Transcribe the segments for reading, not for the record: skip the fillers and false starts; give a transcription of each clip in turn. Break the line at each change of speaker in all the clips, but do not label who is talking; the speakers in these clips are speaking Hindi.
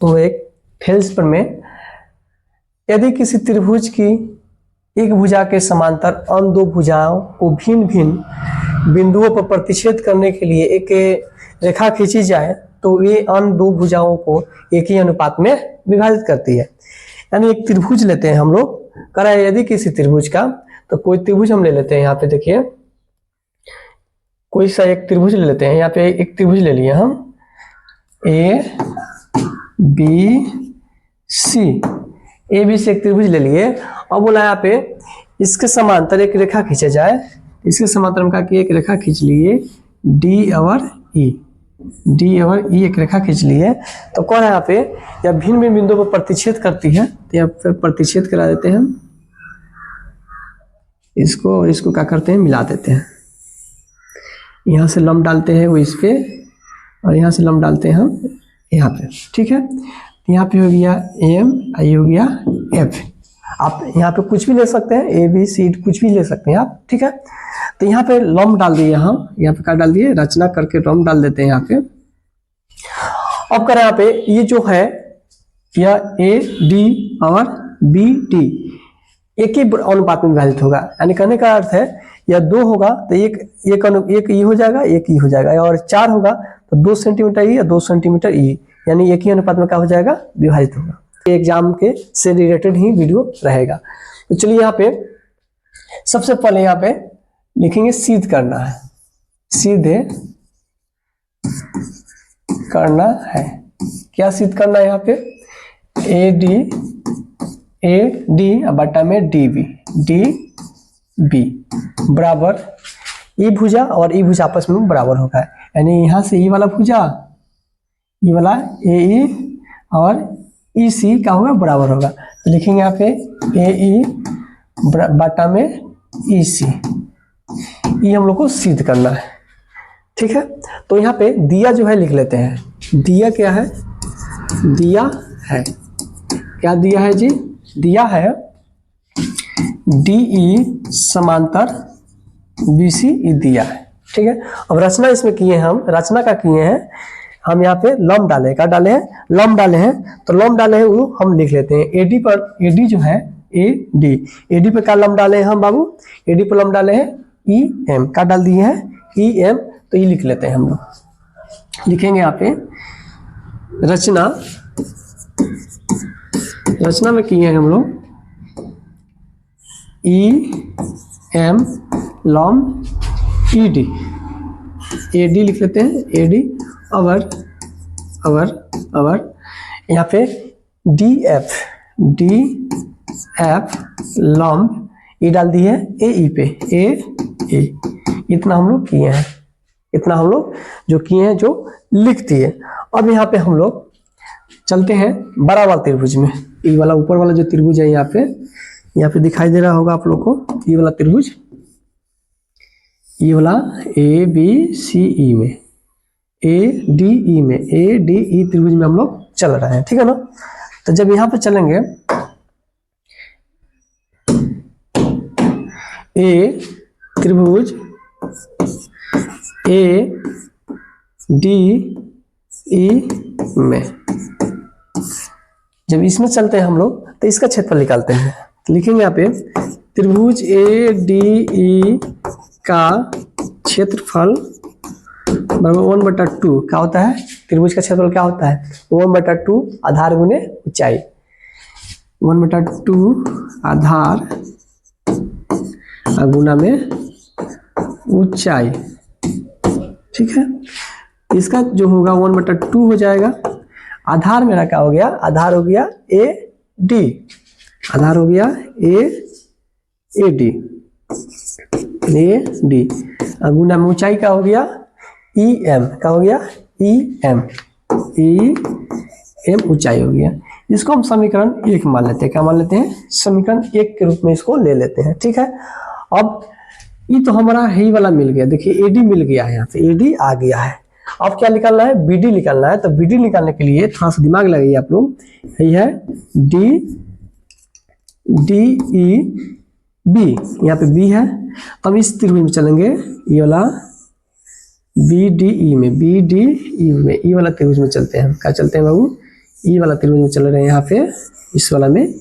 तो एक फेल्सपर में यदि किसी त्रिभुज की एक भुजा के समांतर अन्य दो भुजाओं को भिन्न भिन्न बिंदुओं पर प्रतिच्छेद करने के लिए एक रेखा खींची जाए तो ये अन्य दो भुजाओं को एक ही अनुपात में विभाजित करती है। यानी एक त्रिभुज लेते हैं हम लोग, कह रहा है यदि किसी त्रिभुज का, तो कोई त्रिभुज हम ले लेते हैं। यहाँ पे देखिए कोई सा एक त्रिभुज ले लेते हैं। यहाँ पे एक त्रिभुज ले लिए हम A B C, A B C एक त्रिभुज ले लिए। अब बोला यहाँ पे इसके समांतर एक रेखा खींचा जाए। इसके समांतर हम कहा कि एक रेखा खींच लिए डी और ई, डी और ई एक रेखा खींच लिए। तो कौन है यहाँ पे या भिन्न भिन्न बिंदुओं पर प्रतिच्छेद करती है, तो यहाँ पे प्रतिच्छेद करा देते हैं हम, इसको और इसको क्या करते हैं मिला देते हैं। यहाँ से लंब डालते हैं वो इस पे और यहाँ से लंब डालते हैं हम यहाँ पे, ठीक है। यहाँ पे हो गया एम, ये हो गया एफ। आप यहाँ पे कुछ भी ले सकते हैं, ए बी सी कुछ भी ले सकते हैं आप, ठीक है। तो यहाँ पे लंब डाल दिए हम, यहाँ पे क्या डाल दिए रचना करके लंब डाल देते हैं यहाँ पे। अब करें यहाँ पे ये जो है यह ए डी और बी डी एक ही अनुपात में विभाजित होगा। यानी कहने का अर्थ है या 2 होगा तो एक ई हो जाएगा, एक ई हो जाएगा, और 4 होगा तो 2 सेंटीमीटर ई या 2 सेंटीमीटर ई, यानी एक ही अनुपात में क्या हो जाएगा विभाजित होगा। एग्जाम के से रिलेटेड ही वीडियो रहेगा। तो चलिए यहाँ पे सबसे पहले यहाँ पे लिखेंगे सिद्ध करना है, सीधे करना है। क्या सिद्ध करना है यहाँ पे ए डी बटा में डी बी बराबर ई भुजा और ई भुजा आपस में बराबर होगा। यानी यहाँ से ई वाला भुजा, ई वाला ए ई और ई सी का होगा बराबर होगा। तो लिखेंगे यहाँ पे ए ई बटा में ई सी, ये हम लोग को सिद्ध करना है, ठीक है। तो यहाँ पे दिया जो है लिख लेते हैं। दिया क्या है, दिया है, क्या दिया है जी, दिया है डी ई समांतर बी सी ई दिया है, ठीक है। अब रचना इसमें किए हम, रचना का किए हैं हम, यहाँ पे लंब डाले, क्या डाले हैं लंब डाले हैं। तो लंब डाले हैं वो हम लिख लेते हैं एडी पर, एडी जो है एडी पे क्या लंब डाले हैं हम बाबू, एडी पर लंब डाले हैं ई एम, क्या डाल दिए हैं ई एम। तो ये लिख लेते हैं हम लोग, लिखेंगे यहाँ पे रचना में किए हैं हम लोग ई एम लंब ई डी, ए डी लिख लेते हैं ए डी। अवर यहाँ पे डी एफ लंब ई डाल दी है ए ई पे ए। इतना हम लोग किए हैं, इतना हम लोग जो किए हैं जो लिख दिए। अब यहाँ पे हम लोग चलते हैं बड़ा वाला त्रिभुज में। ये वाला ऊपर वाला जो त्रिभुज है यहाँ पे दिखाई दे रहा होगा आप लोग को, ये वाला त्रिभुज, ये वाला ए बी सी ई में, ए डी ई में, ए डी ई त्रिभुज में हम लोग चल रहे हैं, ठीक है ना। तो जब यहाँ पे चलेंगे ए त्रिभुज ए डी ई में, जब इसमें चलते हैं हम लोग तो इसका क्षेत्रफल निकालते हैं। तो लिखेंगे यहाँ पे त्रिभुज ए डी ई का क्षेत्रफल बराबर 1/2 क्या होता है, त्रिभुज का क्षेत्रफल क्या होता है 1/2 आधार गुने ऊंचाई, 1/2 आधार गुना में ऊंचाई, ठीक है। इसका जो होगा 1/2 हो जाएगा। आधार मेरा क्या हो गया, आधार हो गया ए डी, आधार हो गया ए डी गुना में ऊंचाई का हो गया ई एम, क्या हो गया ई एम ऊंचाई हो गया। इसको हम समीकरण 1 मान लेते हैं, क्या मान लेते हैं समीकरण 1 के रूप में इसको ले लेते हैं, ठीक है। अब ये तो हमारा ही वाला मिल गया, देखिए एडी मिल गया है, यहाँ पे एडी आ गया है। अब क्या निकालना है, बीडी निकालना है। तो बीडी निकालने के लिए थोड़ा सा दिमाग लगाइए आप लोग। यही है डी ई बी, यहाँ पे बी है। अब इस त्रिभुज में चलेंगे, ये वाला बी डी ई में, ई वाला त्रिभुज में चलते हैं। क्या चलते हैं बाबू, ई वाला त्रिभुज में चल रहे हैं यहाँ पे, इस वाला में,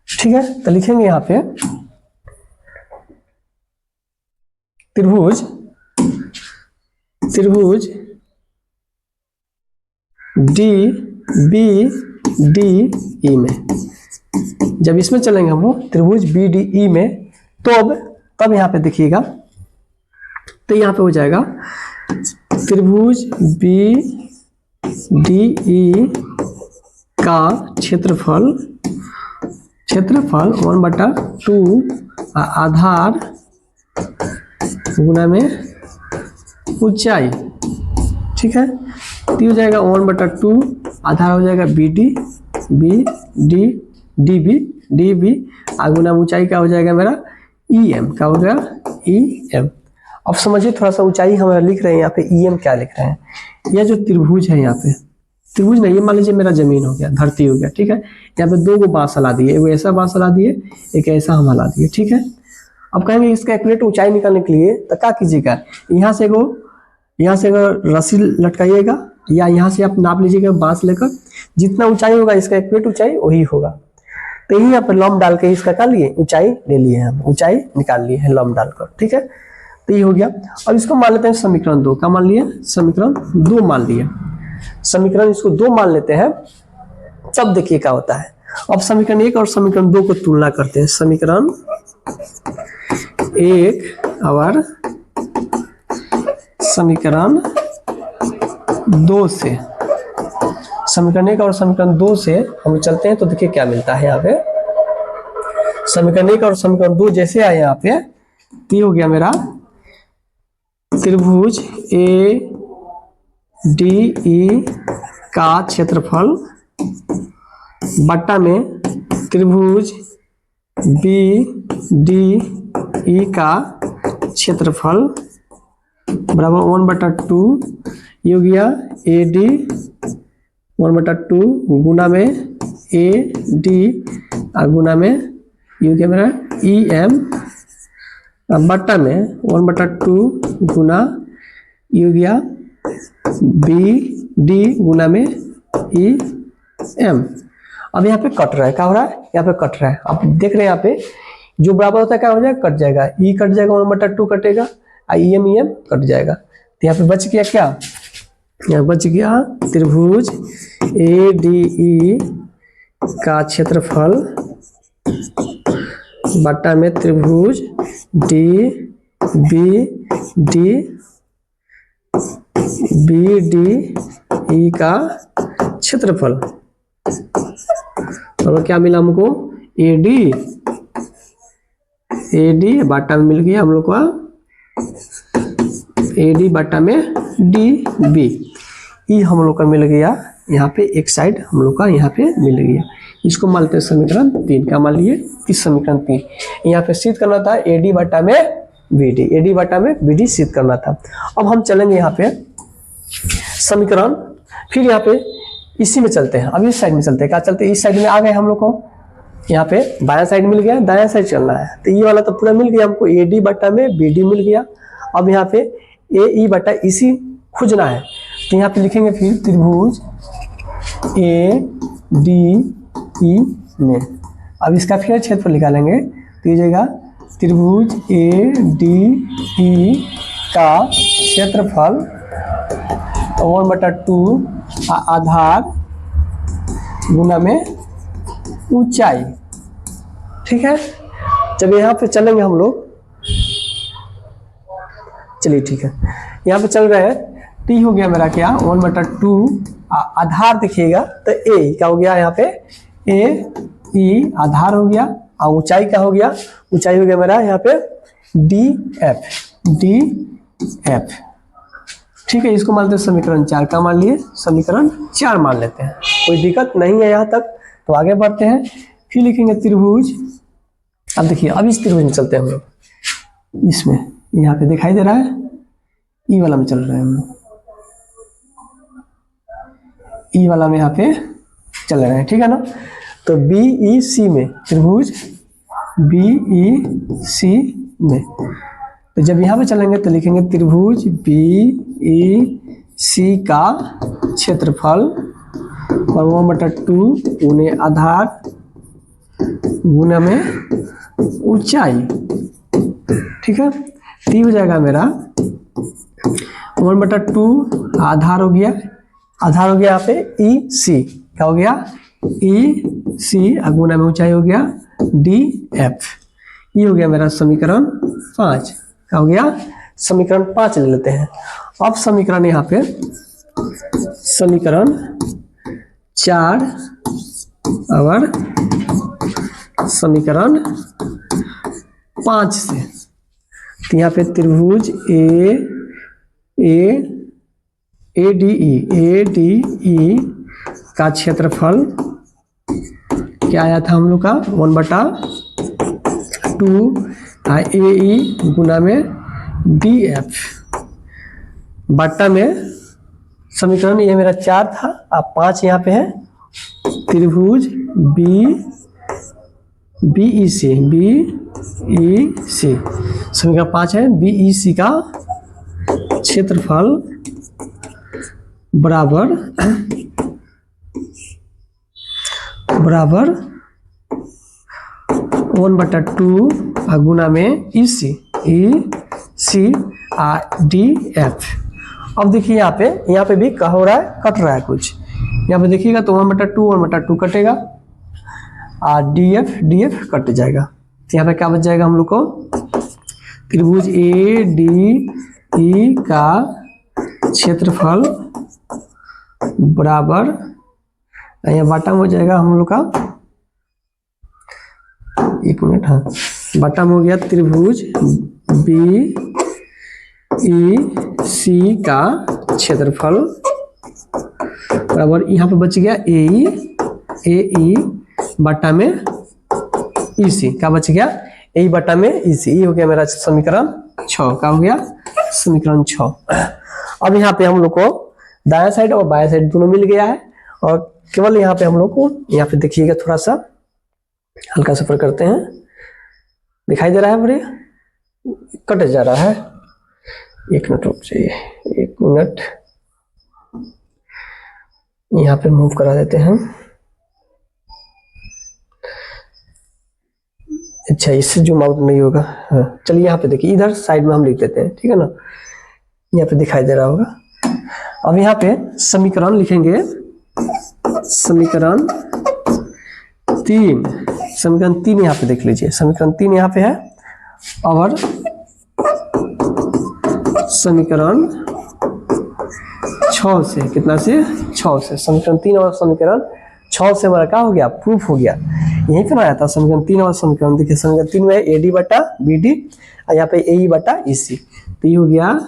ठीक है। तो लिखेंगे यहाँ पे त्रिभुज डी बी डी ई में, जब इसमें चलेंगे हम लोग त्रिभुज बी डी ई में, तो तब यहाँ पे देखिएगा, तो यहाँ पे हो जाएगा त्रिभुज बी डी ई का क्षेत्रफल 1/2 आधार गुना में ऊंचाई, ठीक है। तो हो जाएगा 1/2 आधार हो जाएगा बी डी बी और गुना ऊंचाई का हो जाएगा मेरा ई एम, क्या हो गया ई एम। अब समझिए थोड़ा सा ऊंचाई हमारा लिख रहे हैं यहाँ पे, ई एम क्या लिख रहे हैं, यह जो त्रिभुज है यहाँ पे, त्रिभुज नहीं, ये मान लीजिए मेरा जमीन हो गया, धरती हो गया, ठीक है। यहाँ पे 2 बांस ला दिए, एक ऐसा बांस ला दिए, एक ऐसा हम ला दिए, ठीक है। अब कहेंगे इसका एक्यूरेट ऊंचाई निकालने के लिए तो क्या कीजिएगा, यहाँ से रस्सी लटकाइएगा या यहाँ से आप नाप लीजिएगा बांस लेकर, जितना ऊंचाई होगा इसका एक्यूरेट ऊंचाई वही होगा। तो यही यहाँ पर लंब डाल के इसका क्या लिए, ऊंचाई ले लिए हम, ऊंचाई निकाल लिए हैं लंब डालकर, ठीक है। तो ये हो गया। अब इसको मान लेते हैं समीकरण 2, क्या मान लिए, समीकरण 2 मान लिए, समीकरण इसको 2 मान लेते हैं, तब देखिए क्या होता है। अब समीकरण 1 और समीकरण 2 को तुलना करते हैं, समीकरण 1 और समीकरण 2 से, समीकरण 1 और समीकरण 2 से हम चलते हैं, तो देखिए क्या मिलता है यहाँ पे। समीकरण 1 और समीकरण 2 जैसे आए यहाँ पे, तो हो गया मेरा त्रिभुज ए डी ई का क्षेत्रफल बट्टा में त्रिभुज बी डी ई का क्षेत्रफल बराबर 1/2, ये हो गया ए डी 1/2 गुना में ए डी और गुना में ये हो गया मेरा ई एम बट्टा में 1/2 गुना ये हो गया बी डी गुना में ई एम। अब यहाँ पे कट रहा है, क्या हो रहा है, यहाँ पे कट रहा है, आप देख रहे हैं यहाँ पे जो बराबर होता है क्या हो जाएगा, कट जाएगा, ई कट जाएगा, 1/2 कटेगा और ई एम कट जाएगा। तो यहाँ पे बच गया क्या, यहाँ बच गया त्रिभुज ए डी ई का क्षेत्रफल बट्टा में त्रिभुज डी बी डी ई का क्षेत्रफल, और क्या मिला हमको, ए डी बट्टा में मिल गया हम लोग का ए डी बट्टा में डी बी, ई हम लोग का मिल गया यहाँ पे, एक साइड हम लोग का यहाँ पे मिल गया। इसको मान लेते हैं समीकरण 3, क्या मान लिए, इस समीकरण 3 यहाँ पे सिद्ध करना था ए डी बट्टा में बी डी, ए डी बट्टा में बी डी सिद्ध करना था। अब हम चलेंगे यहाँ पे समीकरण, फिर यहाँ पे इसी में चलते हैं, अब इस साइड में चलते हैं, क्या चलते हैं, इस साइड में आ गए हम लोग को, यहाँ पे बायां साइड मिल गया, दायां साइड चलना है। तो ये वाला तो पूरा मिल गया हमको, ए डी बट्टा में बी डी मिल गया। अब यहाँ पे ए ई बट्टा इसी खोजना है, तो यहाँ पे लिखेंगे फिर त्रिभुज ए डी ई में। अब इसका फिर क्षेत्रफल निकालेंगे, तो ये जाएगा त्रिभुज ए डी ई का क्षेत्रफल 1/2 आधार गुना में ऊंचाई, ठीक है। जब यहाँ पे चलेंगे हम लोग, चलिए ठीक है, यहाँ पे चल रहे हैं, टी हो गया मेरा क्या 1/2 आधार देखिएगा, तो ए क्या हो गया यहाँ पे, ए ई आधार हो गया, और ऊंचाई क्या हो गया, ऊंचाई हो गया मेरा यहाँ पे डी एफ, ठीक है। इसको मान लेते हैं समीकरण 4, का मान लिए, समीकरण 4 मान लेते हैं, कोई दिक्कत नहीं है यहाँ तक। तो आगे बढ़ते हैं, फिर लिखेंगे त्रिभुज, अब देखिए अब इस त्रिभुज में चलते हैं हम लोग, इसमें यहाँ पे दिखाई दे रहा है, ई वाला में चल रहे हैं हम लोग, ई वाला में यहाँ पे चल रहे हैं, ठीक है ना। तो बी ई सी में, त्रिभुज बी ई सी में, तो जब यहाँ पे चलेंगे तो लिखेंगे त्रिभुज बी ई सी का क्षेत्रफल और 1/2 गुने आधार गुना में ऊंचाई, ठीक है। तो हो जाएगा मेरा 1/2 आधार हो गया, आधार हो गया यहाँ पे ई सी, क्या हो गया ई सी, गुना में ऊंचाई हो गया डी एफ। ये हो गया मेरा समीकरण 5, क्या हो गया समीकरण 5 ले लेते हैं। अब समीकरण यहाँ पे समीकरण 4 और समीकरण 5 से, तो यहाँ पे त्रिभुज ए डी ई का क्षेत्रफल क्या आया था हम लोग का 1/2 ए ई गुना में डी एफ बट्टा में समीकरण ये मेरा 4 था, अब 5 यहाँ पे है। त्रिभुज बी ई सी समीकरण 5 है, बी ई सी का क्षेत्रफल बराबर 1/2 गुना में ई सी डी एफ। अब देखिए यहाँ पे भी क्या हो रहा है, कट रहा है कुछ, यहाँ पे देखिएगा तो 1/2 कटेगा और डी एफ कट जाएगा, तो यहाँ पे क्या बच जाएगा हम लोग को त्रिभुज ए डी ई का क्षेत्रफल बराबर, यहाँ बाटा में हो जाएगा हम लोग का, एक मिनट, हाँ बाटा में हो गया त्रिभुज बी ई सी का क्षेत्रफल बराबर, यहाँ पे बच गया ए ई बटा में ई सी, क्या बच गया ए बटा में ई सी। ये हो गया मेरा समीकरण 6, क्या हो गया समीकरण 6। अब यहाँ पे हम लोग को दायां साइड और बायां साइड दोनों मिल गया है, और केवल यहाँ पे हम लोग को यहाँ पे देखिएगा थोड़ा सा हल्का सफर करते हैं, दिखाई दे रहा है बड़े कट जा रहा है, एक मिनट रुक जाइए, एक मिनट यहाँ पे मूव करा देते हैं। अच्छा इससे जूम आउट नहीं होगा, हाँ चलिए यहाँ पे देखिए, इधर साइड में हम लिख देते हैं, ठीक है ना, यहाँ पे दिखाई दे रहा होगा। अब यहाँ पे समीकरण लिखेंगे, समीकरण 3 यहाँ पे देख लीजिए, समीकरण 3 यहाँ पे है, और समीकरण 6 से, कितना से 6 से, समीकरण 3 और समीकरण 6 से हमारा क्या हो गया प्रूफ हो गया। यहीं पे आया था समीकरण 3 और समीकरण, देखिए समीकरण 3 में ए डी बटा बी डी, और यहाँ पे ए ई बटा ई सी, तो ये हो गया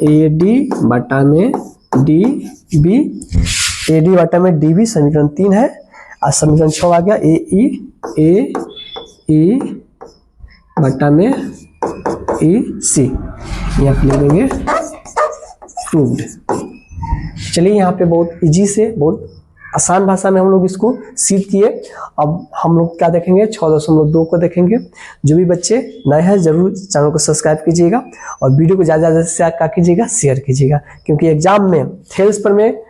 ए डी बटा में डी बी, ए डी बटा में डी बी समीकरण 3 है, और समीकरण 6 आ गया ए ई बटा में ई सी, यहाँ पे लिख देंगे प्रूव्ड। चलिए यहाँ पे बहुत इजी से, बहुत आसान भाषा में हम लोग इसको सीख किए। अब हम लोग क्या देखेंगे 6.2 को देखेंगे। जो भी बच्चे नए हैं जरूर चैनल को सब्सक्राइब कीजिएगा, और वीडियो को ज़्यादा से ज़्यादा क्या कीजिएगा शेयर कीजिएगा, क्योंकि एग्जाम में थेल्स पर में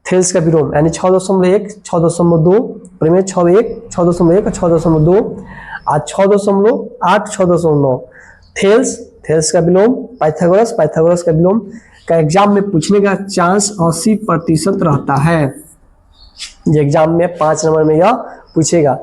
थेल्स का विलोम यानी 6.1, 6.2, प्रमेय 6.1, 6.1 और 6.2 और 6.8, 6.9 थेल्स का विलोम, पाइथागोरस का विलोम का एग्जाम में पूछने का चांस 80% रहता है। ये एग्जाम में 5 नंबर में यह पूछेगा।